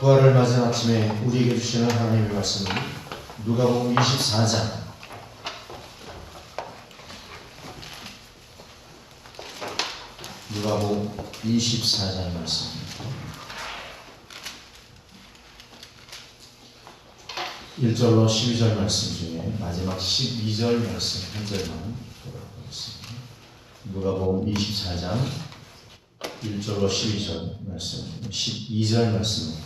부활을 맞은 아침에 우리에게 주시는 하나님의 말씀은 누가복음 24장 누가복음 24장 말씀입니다. 1절로 12절 말씀 중에 마지막 12절 말씀 한 절만 보겠습니다. 누가복음 24장 1절로 12절 말씀, 12절 말씀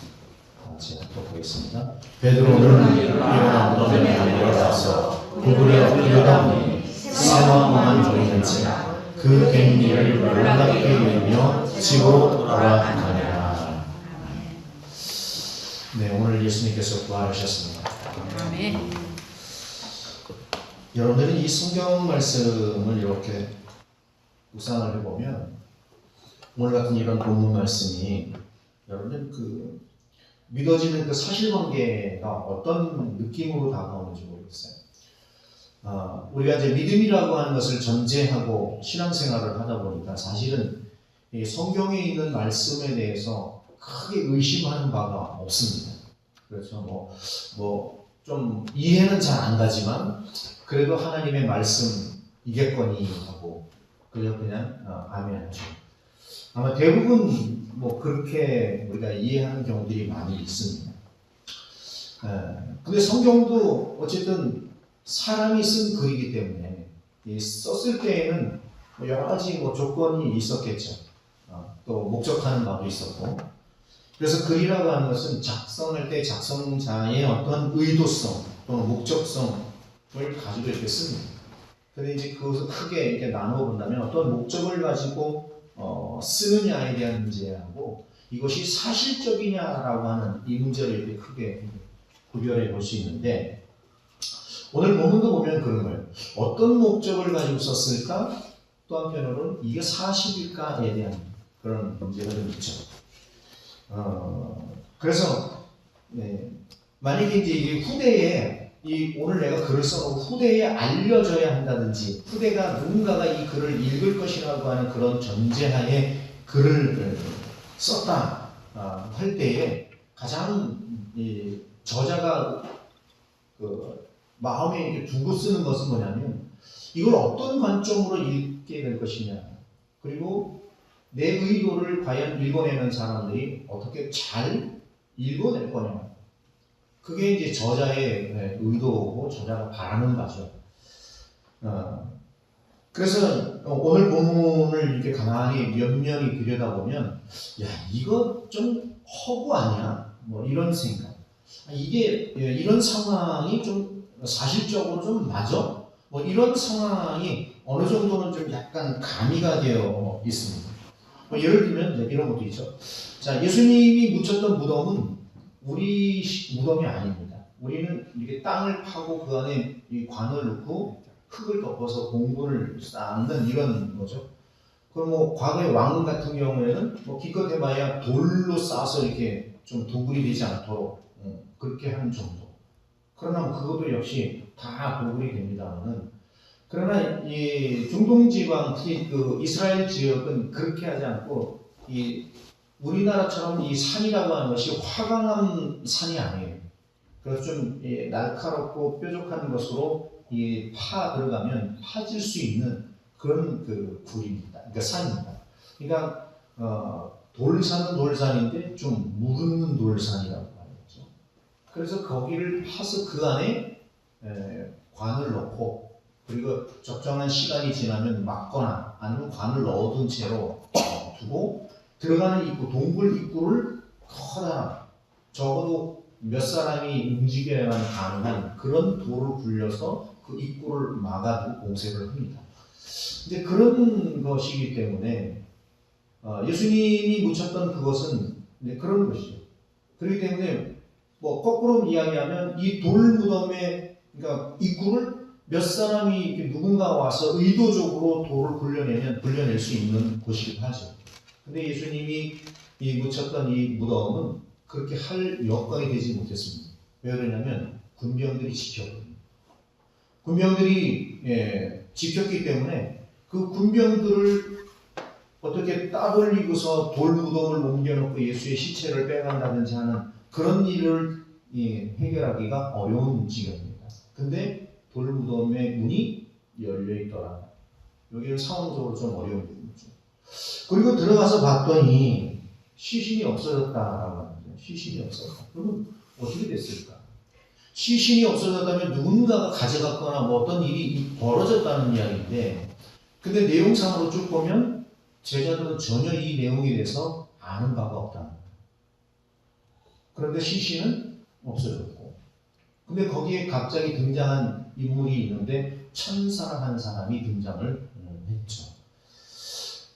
제가 또 보겠습니다. 베드로는 일어나 무덤에 달려가서 구부려 들여다보니 사망한 종인 채 그 갱리를 놀랍게 여기며 집으로 돌아가니라. 네, 오늘 예수님께서 부활하셨습니다. 아멘. 여러분들은 이 성경 말씀을 이렇게 묵상을 해보면 오늘 같은 이런 본문 말씀이 여러분들 그 믿어지는 그 사실관계가 어떤 느낌으로 다가오는지 모르겠어요. 우리가 이제 믿음이라고 하는 것을 전제하고 신앙생활을 하다 보니까 사실은 이 성경에 있는 말씀에 대해서 크게 의심하는 바가 없습니다. 그래서 좀 이해는 잘 안 가지만 그래도 하나님의 말씀이겠거니 하고 그냥 아멘하죠. 아마 대부분 그렇게 우리가 이해하는 경우들이 많이 있습니다. 근데 성경도 어쨌든 사람이 쓴 글이기 때문에 썼을 때에는 여러 가지 조건이 있었겠죠. 또 목적하는 바도 있었고. 그래서 글이라고 하는 것은 작성할 때 작성자의 어떤 의도성 또는 목적성을 가지고 이렇게 씁니다. 근데 이제 그것을 크게 이렇게 나누어 본다면 어떤 목적을 가지고 쓰느냐에 대한 문제하고 이것이 사실적이냐라고 하는 이 문제를 이렇게 크게 구별해 볼 수 있는데 오늘 본문도 보면 그런 거예요. 어떤 목적을 가지고 썼을까? 또 한편으로는 이게 사실일까에 대한 그런 문제가 좀 있죠. 그래서 만약에 이제 이 후대에 오늘 내가 글을 써놓고 후대에 알려져야 한다든지 후대가 누군가가 이 글을 읽을 것이라고 하는 그런 전제하에 글을 썼다 할 때에 가장 저자가 마음에 이렇게 두고 쓰는 것은 뭐냐면 이걸 어떤 관점으로 읽게 될 것이냐 그리고 내 의도를 과연 읽어내는 사람들이 어떻게 잘 읽어낼 거냐 그게 이제 저자의 의도고 저자가 바라는 바죠. 그래서 오늘 본문을 이렇게 가만히 면면히 들여다보면 야 이거 좀 허구 아니야? 이런 생각. 이게 이런 상황이 좀 사실적으로 좀 맞아? 이런 상황이 어느 정도는 좀 약간 가미가 되어 있습니다. 예를 들면 이런 것도 있죠. 자, 예수님이 묻혔던 무덤은 우리 무덤이 아닙니다. 우리는 이렇게 땅을 파고 그 안에 이 관을 넣고 흙을 덮어서 공분을 쌓는 이런 거죠. 그럼 과거의 왕 같은 경우에는 기껏해봐야 돌로 쌓아서 이렇게 좀 도굴이 되지 않도록 그렇게 하는 정도. 그러나 그것도 역시 다 도굴이 됩니다만은 그러나 이 중동 지방, 특히 그 이스라엘 지역은 그렇게 하지 않고 이 우리나라처럼 이 산이라고 하는 것이 화강한 산이 아니에요. 그래서 좀 날카롭고 뾰족한 것으로 파 들어가면 파질 수 있는 그런 그 굴입니다. 그러니까 산입니다. 그러니까 돌산은 돌산인데 좀 무르는 돌산이라고 하죠. 그래서 거기를 파서 그 안에 관을 넣고 그리고 적정한 시간이 지나면 막거나 아니면 관을 넣어둔 채로 두고 들어가는 입구, 동굴 입구를 커다란 적어도 몇 사람이 움직여야만 가능한 그런 돌을 굴려서 그 입구를 막아두고 공세를 합니다. 이제 그런 것이기 때문에 예수님이 묻혔던 그것은 그런 것이죠. 그렇기 때문에 거꾸로 이야기하면 이 돌 무덤의 그러니까 입구를 몇 사람이 누군가 와서 의도적으로 돌을 굴려낼 수 있는 곳이기도 하죠. 근데 예수님이 묻혔던 이 무덤은 그렇게 할 여건이 되지 못했습니다. 왜 그러냐면 군병들이 지켰거든요. 군병들이 지켰기 때문에 그 군병들을 어떻게 따돌리고서 돌 무덤을 옮겨놓고 예수의 시체를 빼간다든지 하는 그런 일을 해결하기가 어려운 지경입니다. 근데 돌무덤의 문이 열려 있더라. 여기는 상황적으로 좀 어려운 부분이죠. 그리고 들어가서 봤더니 시신이 없어졌다라고 하는데, 시신이 없어졌다. 그러면 어떻게 됐을까? 시신이 없어졌다면 누군가가 가져갔거나 뭐 어떤 일이 벌어졌다는 이야기인데, 근데 내용상으로 쭉 보면 제자들은 전혀 이 내용에 대해서 아는 바가 없다는 거예요. 그런데 시신은 없어졌고, 근데 거기에 갑자기 등장한 인물이 있는데 천사 한 사람이 등장을 했죠.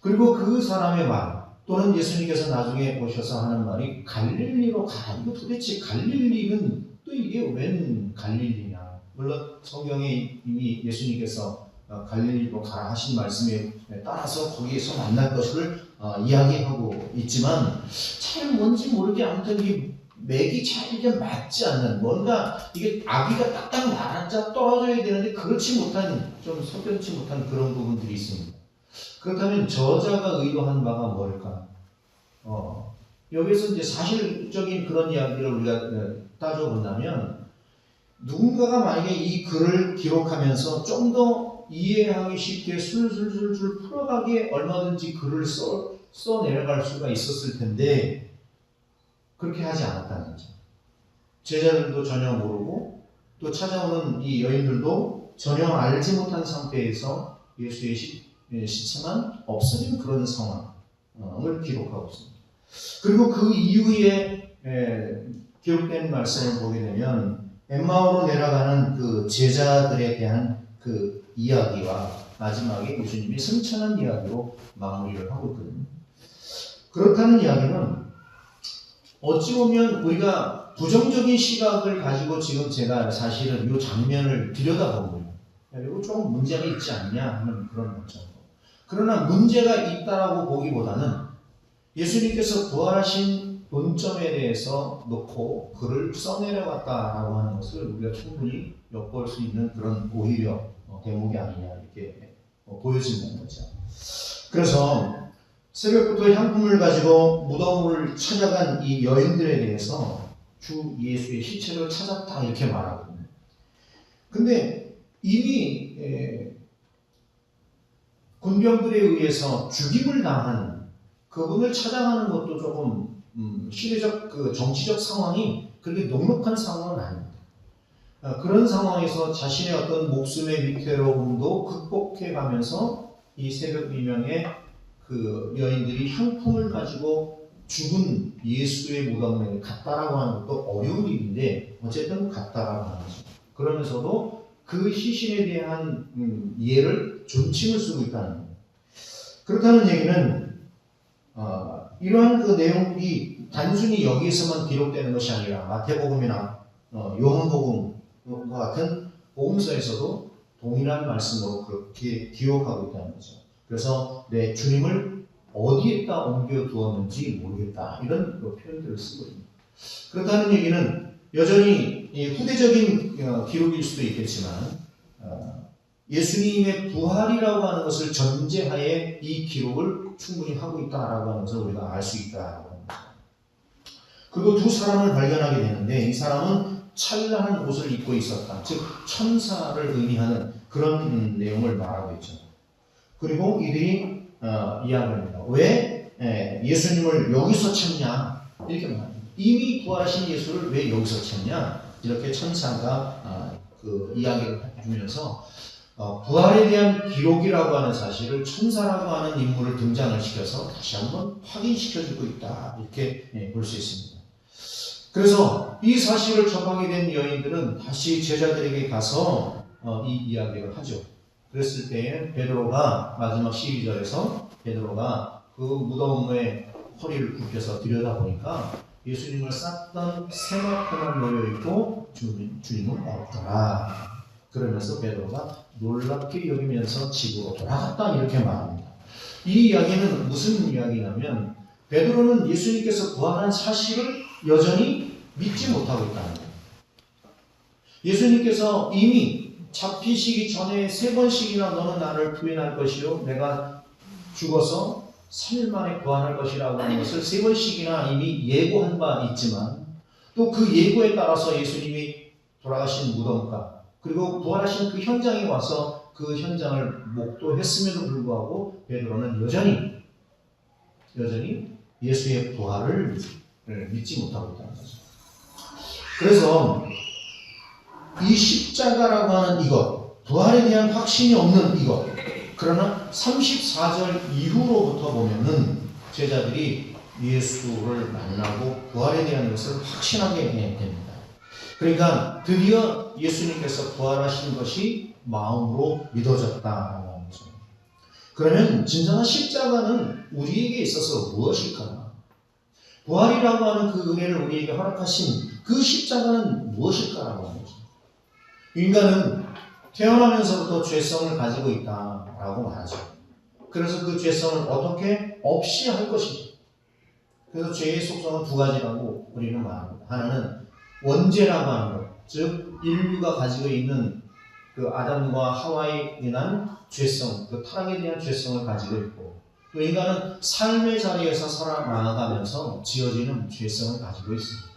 그리고 그 사람의 말, 또는 예수님께서 나중에 오셔서 하는 말이 갈릴리로 가라. 이거 도대체 갈릴리는 또 이게 웬 갈릴리냐. 물론 성경에 이미 예수님께서 갈릴리로 가라 하신 말씀에 따라서 거기에서 만날 것을 이야기하고 있지만 잘 뭔지 모르게 아무튼 이 맥이 잘 이게 맞지 않는, 뭔가 이게 아기가 딱딱 맞아 떨어져야 되는데 그렇지 못한, 좀 석연치 못한 그런 부분들이 있습니다. 그렇다면 저자가 의도한 바가 뭘까? 여기서 이제 사실적인 그런 이야기를 우리가 따져본다면, 누군가가 만약에 이 글을 기록하면서 좀 더 이해하기 쉽게 술술술술 풀어가기에 얼마든지 글을 써 내려갈 수가 있었을 텐데, 그렇게 하지 않았다는 거죠. 제자들도 전혀 모르고 또 찾아오는 이 여인들도 전혀 알지 못한 상태에서 예수의 시체만 없어진 그런 상황을 기록하고 있습니다. 그리고 그 이후에 기록된 말씀을 보게 되면 엠마오로 내려가는 그 제자들에 대한 그 이야기와 마지막에 예수님이 승천한 이야기로 마무리를 하고 있거든요. 그렇다는 이야기는 어찌 보면 우리가 부정적인 시각을 가지고 지금 제가 사실은 이 장면을 들여다보면 이거 조금 문제가 있지 않냐 하는 그런 거죠. 그러나 문제가 있다라고 보기보다는 예수님께서 부활하신 논점에 대해서 놓고 글을 써내려갔다라고 하는 것을 우리가 충분히 엿볼 수 있는 그런 오히려 대목이 아니냐 이렇게 보여진다는 거죠. 그래서 새벽부터 향품을 가지고 무덤을 찾아간 이 여인들에 대해서 주 예수의 시체를 찾았다 이렇게 말하거든요. 근데 이미 군병들에 의해서 죽임을 당한 그분을 찾아가는 것도 조금 시대적 그 정치적 상황이 그렇게 녹록한 상황은 아닙니다. 그런 상황에서 자신의 어떤 목숨의 위태로움도 극복해가면서 이 새벽 비명에 그 여인들이 향품을 가지고 죽은 예수의 무덤에 갔다라고 하는 것도 어려운 일인데 어쨌든 갔다라고 하는 거죠. 그러면서도 그 시신에 대한 예를 존칭을 쓰고 있다는 거예요. 그렇다는 얘기는 이러한 그 내용이 단순히 여기에서만 기록되는 것이 아니라 마태복음이나 요한복음과 같은 복음서에서도 동일한 말씀으로 그렇게 기록하고 있다는 거죠. 그래서 내 주님을 어디에다 옮겨 두었는지 모르겠다 이런 표현들을 쓰고 있습니다. 그렇다는 얘기는 여전히 후대적인 기록일 수도 있겠지만 예수님의 부활이라고 하는 것을 전제하에 이 기록을 충분히 하고 있다라고 하는 것을 우리가 알 수 있다라고 합니다. 그리고 두 사람을 발견하게 되는데 이 사람은 찬란한 옷을 입고 있었다. 즉 천사를 의미하는 그런 내용을 말하고 있죠. 그리고 이들이 이야기합니다. 왜 예수님을 여기서 찾냐? 이렇게 말합니다. 이미 부활하신 예수를 왜 여기서 찾냐? 이렇게 천사가 그 이야기를 해주면서 부활에 대한 기록이라고 하는 사실을 천사라고 하는 인물을 등장을 시켜서 다시 한번 확인시켜주고 있다. 이렇게 볼 수 있습니다. 그래서 이 사실을 접하게 된 여인들은 다시 제자들에게 가서 이 이야기를 하죠. 그랬을 때에 베드로가 마지막 12절에서 베드로가 그 무덤에 허리를 굽혀서 들여다보니까 예수님을 쌌던 세마포만 놓여있고 주님은 없더라. 그러면서 베드로가 놀랍게 여기면서 집으로 돌아갔다 이렇게 말합니다. 이 이야기는 무슨 이야기냐면 베드로는 예수님께서 부활한 사실을 여전히 믿지 못하고 있다는 거예요. 예수님께서 이미 잡히시기 전에 3번씩이나 너는 나를 부인할 것이요 내가 죽어서 3일 만에 부활할 것이라고 하는 것을 3번씩이나 이미 예고한 바 있지만 또 그 예고에 따라서 예수님이 돌아가신 무덤가 그리고 부활하신 그 현장에 와서 그 현장을 목도했음에도 불구하고 베드로는 여전히 예수의 부활을 믿지 못하고 있다는 거죠. 그래서 이 십자가라고 하는 이것, 부활에 대한 확신이 없는 이것, 그러나 34절 이후로부터 보면은 제자들이 예수를 만나고 부활에 대한 것을 확신하게 됩니다. 그러니까 드디어 예수님께서 부활하신 것이 마음으로 믿어졌다라고 하는 거죠. 그러면 진정한 십자가는 우리에게 있어서 무엇일까? 부활이라고 하는 그 은혜를 우리에게 허락하신 그 십자가는 무엇일까라고 하는 거죠. 인간은 태어나면서부터 죄성을 가지고 있다라고 말하죠. 그래서 그 죄성을 어떻게 없이 할 것인가. 그래서 죄의 속성은 두 가지라고 우리는 말합니다. 하나는 원죄라고 하는 것, 즉 인류가 가지고 있는 그 아담과 하와에 인한 죄성, 그 타락에 대한 죄성을 가지고 있고, 또 인간은 삶의 자리에서 살아나가면서 지어지는 죄성을 가지고 있습니다.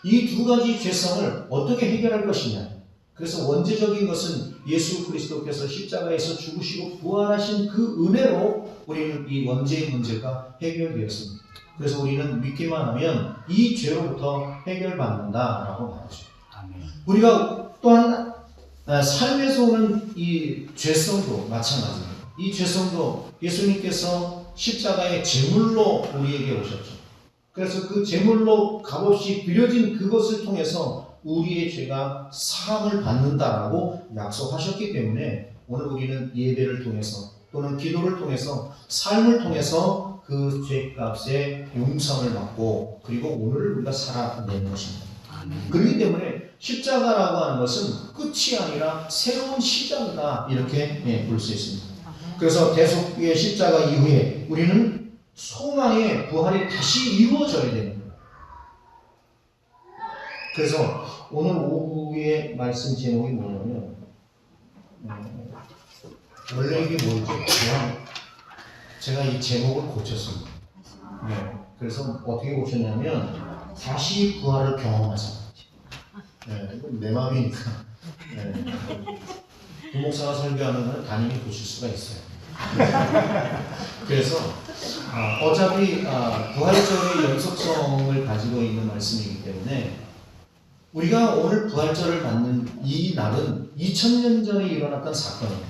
이 두 가지 죄성을 어떻게 해결할 것이냐. 그래서 원죄적인 것은 예수 그리스도께서 십자가에서 죽으시고 부활하신 그 은혜로 우리는 이 원죄의 문제가 해결되었습니다. 그래서 우리는 믿기만 하면 이 죄로부터 해결받는다라고 말하죠. 우리가 또한 삶에서 오는 이 죄성도 마찬가지입니다. 이 죄성도 예수님께서 십자가의 제물로 우리에게 오셨죠. 그래서 그 제물로 값없이 드려진 그것을 통해서 우리의 죄가 사함을 받는다라고 약속하셨기 때문에 오늘 우리는 예배를 통해서 또는 기도를 통해서 삶을 통해서 그 죄값의 용서를 받고 그리고 오늘을 우리가 살아내는 것입니다. 그렇기 때문에 십자가라고 하는 것은 끝이 아니라 새로운 시작이다 이렇게 볼 수 있습니다. 그래서 대속의 십자가 이후에 우리는 소망의 부활이 다시 이루어져야 되는 거예요. 그래서 오늘 오후의 말씀 제목이 뭐냐면 원래 이게 뭐죠? 제가 이 제목을 고쳤습니다. 그래서 어떻게 고쳤냐면 다시 부활을 경험하자. 내 마음이니까. 부목사가 설교하는 건 담임이 고칠 수가 있어요. 그래서 어차피 부활절의 연속성을 가지고 있는 말씀이기 때문에 우리가 오늘 부활절을 받는 이 날은 2000년 전에 일어났던 사건입니다.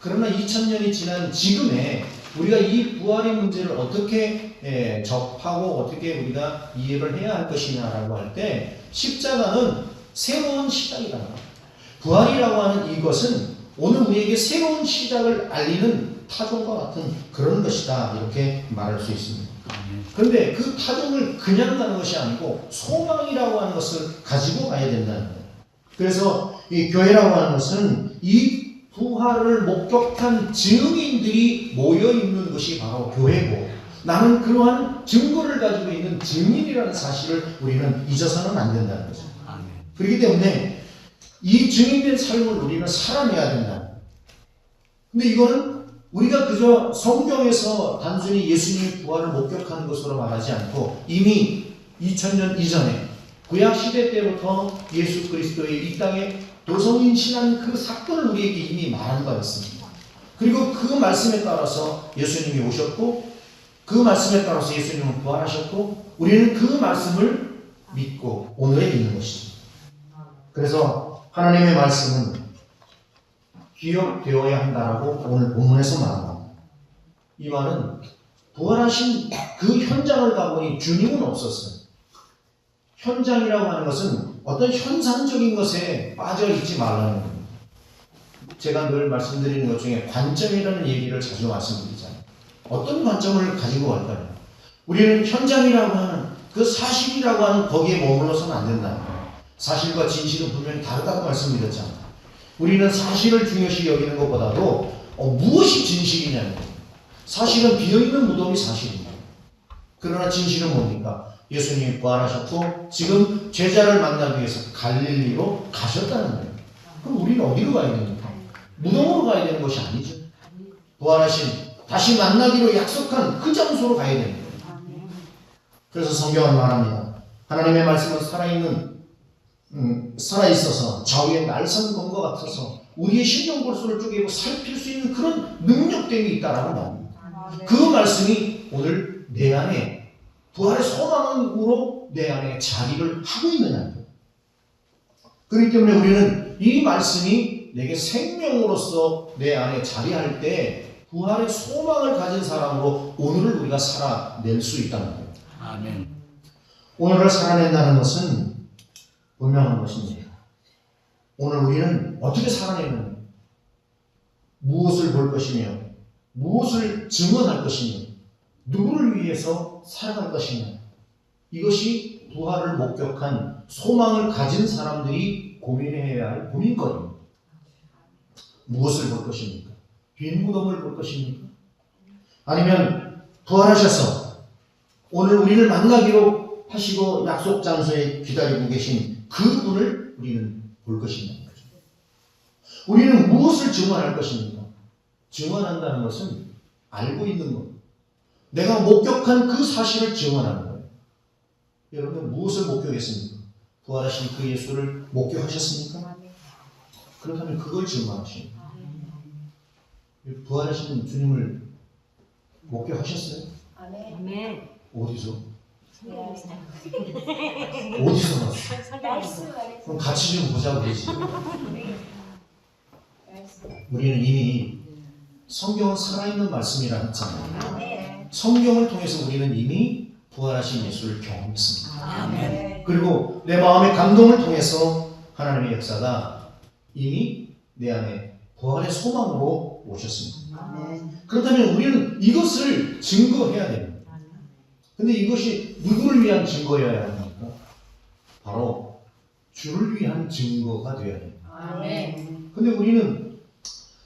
그러나 2000년이 지난 지금에 우리가 이 부활의 문제를 어떻게 접하고 어떻게 우리가 이해를 해야 할 것이냐라고 할 때 십자가는 새로운 시작이다. 부활이라고 하는 이것은 오늘 우리에게 새로운 시작을 알리는 타종과 같은 그런 것이다 이렇게 말할 수 있습니다. 그런데 그 타종을 그냥 가는 것이 아니고 소망이라고 하는 것을 가지고 가야 된다는 거예요. 그래서 이 교회라고 하는 것은 이 부활을 목격한 증인들이 모여있는 것이 바로 교회고 나는 그러한 증거를 가지고 있는 증인이라는 사실을 우리는 잊어서는 안 된다는 거죠. 그렇기 때문에 이 증인된 삶을 우리는 살아내야 된다. 근데 이거는 우리가 그저 성경에서 단순히 예수님의 부활을 목격하는 것으로 말하지 않고 이미 2000년 이전에 구약 시대 때부터 예수 그리스도의 이 땅에 도성인신한 그 사건을 우리에게 이미 말한 바 있습니다. 그리고 그 말씀에 따라서 예수님이 오셨고 그 말씀에 따라서 예수님은 부활하셨고 우리는 그 말씀을 믿고 오늘에 있는 것이죠. 그래서 하나님의 말씀은 기억되어야 한다라고 오늘 본문에서 말합니다. 이 말은 부활하신 그 현장을 가보니 주님은 없었어요. 현장이라고 하는 것은 어떤 현상적인 것에 빠져 있지 말라는 겁니다. 제가 늘 말씀드리는 것 중에 관점이라는 얘기를 자주 말씀드리잖아요. 어떤 관점을 가지고 갈까요? 우리는 현장이라고 하는 그 사실이라고 하는 거기에 머물러서는 안 된다. 사실과 진실은 분명히 다르다고 말씀드렸잖아요. 우리는 사실을 중요시 여기는 것보다도 무엇이 진실이냐는 거예요. 사실은 비어있는 무덤이 사실입니다. 그러나 진실은 뭡니까? 예수님이 부활하셨고 지금 제자를 만나기 위해서 갈릴리로 가셨다는 거예요. 그럼 우리는 어디로 가야 됩니까? 무덤으로 가야 되는 것이 아니죠. 부활하신 다시 만나기로 약속한 그 장소로 가야 되는 거예요. 그래서 성경은 말합니다. 하나님의 말씀은 살아있어서 좌우에 날선 검과 같아서 우리의 심령 골수를 쪼개고 살필 수 있는 그런 능력됨이 있다라고 말합니다. 그 말씀이 오늘 내 안에 부활의 소망으로 내 안에 자리를 하고 있느냐는 거예요. 그렇기 때문에 우리는 이 말씀이 내게 생명으로서 내 안에 자리할 때 부활의 소망을 가진 사람으로 오늘을 우리가 살아낼 수 있다는 거예요. 아멘. 오늘을 살아낸다는 것은 분명한 것입니다. 오늘 우리는 어떻게 살아내느냐, 무엇을 볼 것이며 무엇을 증언할 것이며 누구를 위해서 살아갈 것이냐, 이것이 부활을 목격한 소망을 가진 사람들이 고민해야 할 고민거리입니다. 무엇을 볼 것입니까? 빈 무덤을 볼 것입니까? 아니면 부활하셔서 오늘 우리를 만나기로 하시고 약속 장소에 기다리고 계신 그분을 우리는 볼 것이냐는 거죠. 우리는 무엇을 증언할 것입니까? 증언한다는 것은 알고 있는 것, 내가 목격한 그 사실을 증언하는 거예요. 여러분 무엇을 목격했습니까? 부활하신 그 예수를 목격하셨습니까? 그렇다면 그걸 증언하십니다. 부활하신 주님을 목격하셨어요? 아멘. 어디서? 네. 어디서 났어? 그럼 같이 좀 보자고 되지. 우리는 이미 성경은 살아있는 말씀이라 했잖아요. 성경을 통해서 우리는 이미 부활하신 예수를 경험했습니다. 아멘. 그리고 내 마음의 감동을 통해서 하나님의 역사가 이미 내 안에 부활의 소망으로 오셨습니다. 그렇다면 우리는 이것을 증거해야 됩니다. 근데 이것이 누구를 위한 증거여야 합니까? 바로 주를 위한 증거가 되어야 됩니다. 근데 우리는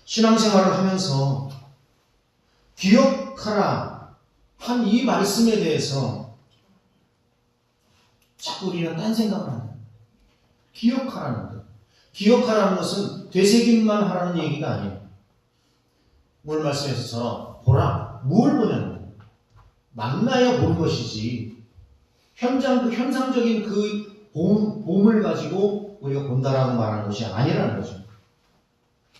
신앙생활을 하면서 기억하라 한 이 말씀에 대해서 자꾸 우리는 딴 생각을 합니다. 기억하라는 것. 기억하라는 것은 되새김만 하라는 얘기가 아니에요. 오늘 말씀에서처럼 보라, 뭘 보냐는 거예요. 만나야 보는 것이지 현상적인 그 봄을 가지고 우리가 본다라고 말하는 것이 아니라는 거죠.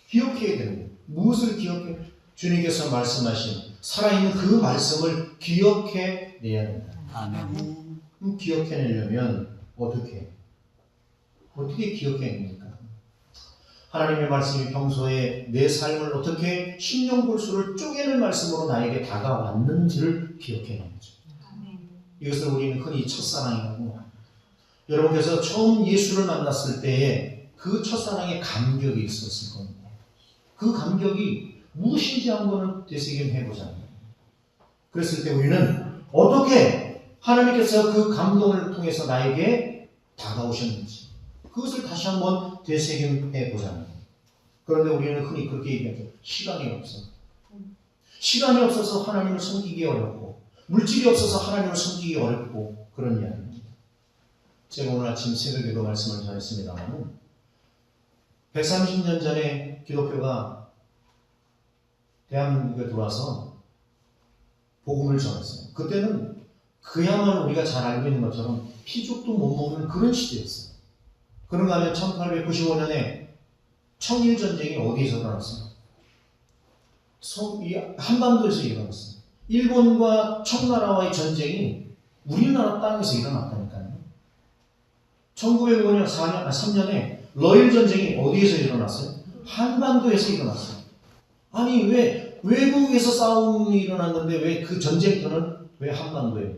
기억해야 되는 거예요. 무엇을 기억해? 주님께서 말씀하신 살아있는 그 말씀을 기억해내야 된다. 아멘. 그럼 기억해내려면 어떻게 기억해냅니까? 하나님의 말씀이 평소에 내 삶을 어떻게 심령 골수를 쪼개는 말씀으로 나에게 다가왔는지를 기억해내는 거죠. 이것을 우리는 흔히 첫사랑이라고 합니다. 여러분께서 처음 예수를 만났을 때에 그 첫사랑의 감격이 있었을 겁니다. 그 감격이 무엇인지 한번은 되새김해보자는 거예요. 그랬을 때 우리는 어떻게 하나님께서 그 감동을 통해서 나에게 다가오셨는지 그것을 다시 한번 되새김해보자는 거예요. 그런데 우리는 흔히 그렇게 얘기하죠. 시간이 없어. 시간이 없어서 하나님을 섬기기 어렵고 물질이 없어서 하나님을 섬기기 어렵고 그런 이야기입니다. 제가 오늘 아침 새벽에도 말씀을 전했습니다만 130년 전에 기독교가 대한민국에 들어와서 복음을 전했어요. 그때는 그야말로 우리가 잘 알고 있는 것처럼 피죽도 못 먹는 그런 시대였어요. 그런가 하면 1895년에 청일전쟁이 어디에서 일어났어요? 한반도에서 일어났어요. 일본과 청나라와의 전쟁이 우리나라 땅에서 일어났다니까요. 1905년 3년에 러일 전쟁이 어디에서 일어났어요? 한반도에서 일어났어요. 아니 왜 외국에서 싸움이 일어났는데 왜 그 전쟁터는 왜 한반도에?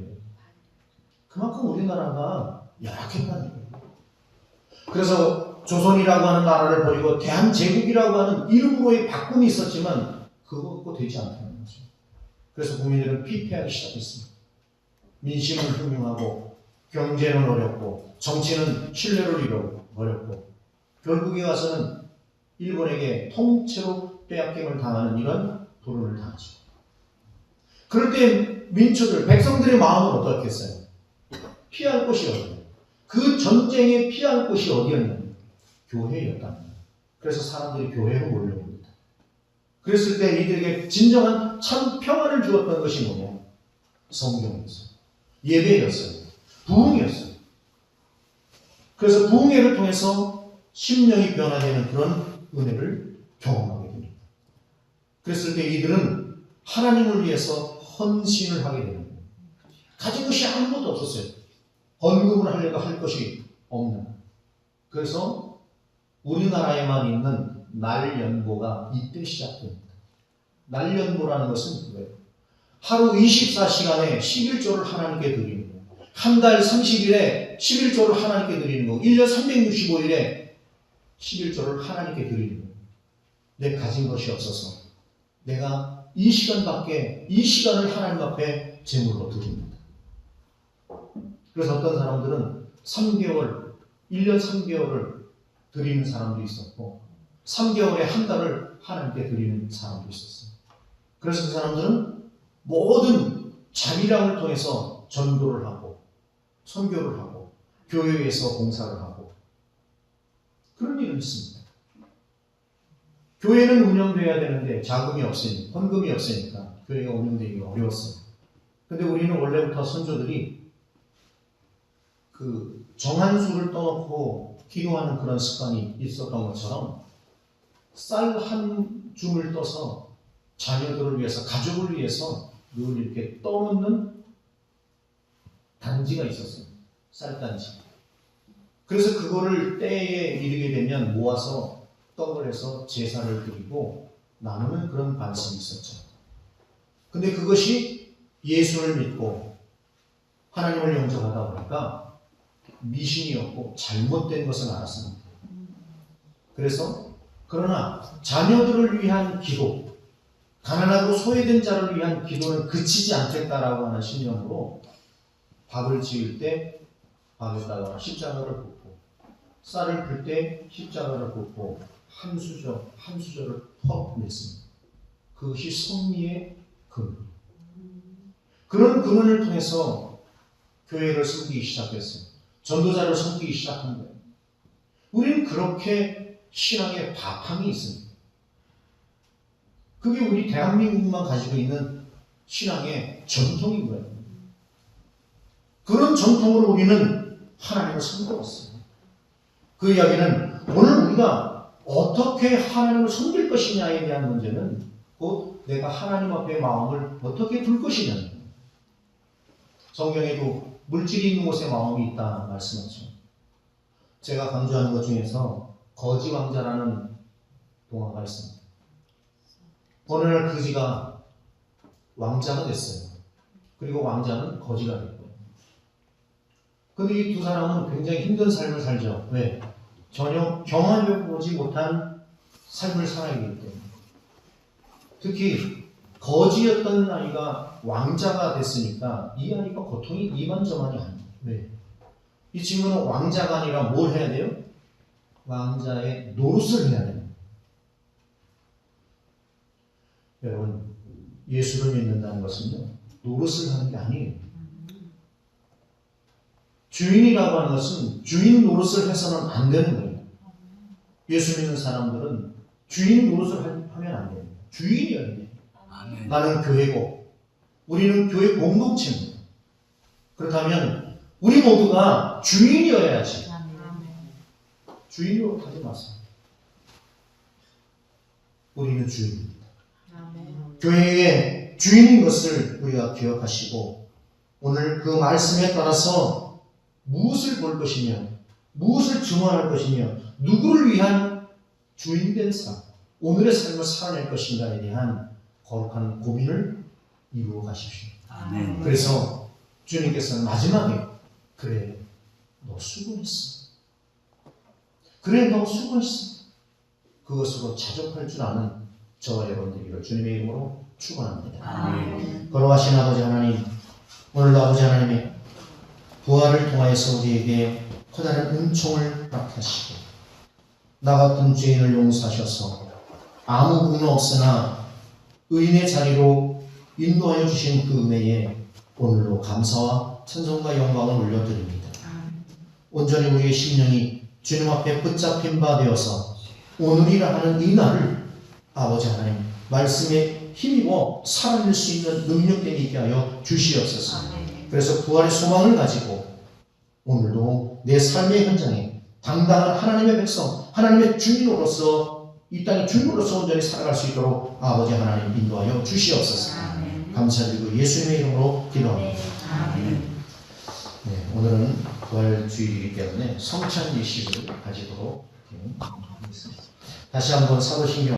그만큼 우리나라가 열악했다는 거예요. 그래서 조선이라고 하는 나라를 버리고 대한제국이라고 하는 이름으로의 바꿈이 있었지만 그것도 되지 않다는 거죠. 그래서 국민들은 피폐하기 시작했습니다. 민심은 흉흉하고 경제는 어렵고 정치는 신뢰를 잃어버렸고 결국에 와서는 일본에게 통째로 빼앗김을 당하는 이런 불운을 당하죠. 그럴 때 민초들, 백성들의 마음은 어떻겠어요? 피할 곳이 어디예요? 그 전쟁에 피할 곳이 어디였냐면 교회였답니다. 그래서 사람들이 교회로 몰려옵니다. 그랬을 때 이들에게 진정한 참 평안을 주었던 것이 뭐냐? 성경이었어요. 예배였어요. 부흥이었어요. 그래서 부흥회를 통해서 심령이 변화되는 그런 은혜를 경험하게 됩니다. 그랬을 때 이들은 하나님을 위해서 헌신을 하게 되는 거예요. 가진 것이 아무것도 없었어요. 헌금을 하려고 할 것이 없는 거예요. 그래서 우리나라에만 있는 날연보가 이때 시작됩니다. 날연보라는 것은 그거예요. 하루 24시간에 11조를 하나님께 드리는 거예요. 한 달 30일에 11조를 하나님께 드리는 거고 1년 365일에 11조를 하나님께 드리는 거예요. 내 가진 것이 없어서 내가 이 시간을 하나님 앞에 제물로 드립니다. 그래서 어떤 사람들은 1년 3개월을 드리는 사람도 있었고 3개월에 한 달을 하나님께 드리는 사람도 있었어요. 그래서 그 사람들은 모든 자비랑을 통해서 전도를 하고 선교를 하고 교회에서 봉사를 하고 그런 일을 했습니다. 교회는 운영돼야 되는데 자금이 없으니까, 헌금이 없으니까 교회가 운영되기가 어려웠어요. 근데 우리는 원래부터 선조들이 그 정한수를 떠놓고 기도하는 그런 습관이 있었던 것처럼 쌀 한 줌을 떠서 자녀들을 위해서, 가족을 위해서 늘 이렇게 떠놓는 단지가 있었어요. 쌀단지. 그래서 그거를 때에 이르게 되면 모아서 떡을 해서 제사를 드리고 나누는 그런 관습이 있었죠. 근데 그것이 예수를 믿고 하나님을 영접하다 보니까 미신이었고 잘못된 것을 알았습니다. 그래서 그러나 자녀들을 위한 기도, 가난하고 소외된 자를 위한 기도는 그치지 않겠다라고 하는 신념으로 밥을 지을 때 밥에다가 십자가를 붓고 쌀을 불 때 십자가를 붓고 한 수저를 퍽 냈습니다. 그것이 섭리의 근원. 그런 근원을 통해서 교회를 섬기기 시작했어요. 전도자를 섬기기 시작한 거예요. 우리는 그렇게 신앙의 바탕이 있습니다. 그게 우리 대한민국만 가지고 있는 신앙의 전통인 거예요. 그런 전통으로 우리는 하나님을 섬겨왔어요. 그 이야기는 오늘 우리가 어떻게 하나님을 섬길 것이냐에 대한 문제는 곧 내가 하나님 앞에 마음을 어떻게 둘 것이냐. 성경에도 물질이 있는 곳에 마음이 있다 말씀하죠. 제가 강조하는 것 중에서 거지 왕자라는 동화가 있습니다. 어느 날 거지가 왕자가 됐어요. 그리고 왕자는 거지가 됐고. 근데 이 두 사람은 굉장히 힘든 삶을 살죠. 왜? 전혀 경험해보지 못한 삶을 살아야 되기 때문에. 특히 거지였던 아이가 왕자가 됐으니까 이 아이가 고통이 이만저만이 아니에요. 왜? 이 친구는 왕자가 아니라 뭘 해야 돼요? 왕자의 노릇을 해야 돼요. 여러분, 예수를 믿는다는 것은요, 노릇을 하는 게 아니에요. 주인이라고 하는 것은 주인 노릇을 해서는 안 되는 거예요. 예수 믿는 사람들은 주인 노릇을 하면 안 돼요. 주인이어야 돼요. 나는 교회고, 우리는 교회 공동체입니다. 그렇다면 우리 모두가 주인이어야지. 주인 노릇하지 마세요. 우리는 주인입니다. 교회의 주인인 것을 우리가 기억하시고 오늘 그 말씀에 따라서 무엇을 볼 것이며 무엇을 증언할 것이며 누구를 위한 주인된 삶, 오늘의 삶을 살아낼 것인가에 대한 거룩한 고민을 이루어 가십시오. 아멘. 그래서 주님께서는 마지막에 그래 너 수고했어. 그래 너 수고했어. 그것으로 자족할 줄 아는 저와 여러분들이를 주님의 이름으로 축원합니다. 아멘. 걸어가신 아버지 하나님, 오늘도 아버지 하나님의 부활을 통하여서 우리에게 커다란 은총을 허락하시고 나 같은 죄인을 용서하셔서 아무 분노 없으나 의인의 자리로 인도하여 주신 그 은혜에 오늘로 감사와 찬송과 영광을 올려드립니다. 온전히 우리의 심령이 주님 앞에 붙잡힌 바 되어서 오늘이라 하는 이 날을 아버지 하나님 말씀에 힘입어 살아낼 수 있는 능력되게 있게 하여 주시옵소서. 그래서 부활의 소망을 가지고 오늘도 내 삶의 현장에 당당한 하나님의 백성, 하나님의 주인으로서 이 땅의 주인으로서 온전히 살아갈 수 있도록 아버지 하나님 인도하여 주시옵소서. 아멘. 감사드리고 예수님의 이름으로 기도합니다. 아멘. 네, 오늘은 부활주일이기 때문에 성찬 예식을 가지도록 하겠습니다. 다시 한번 사도신경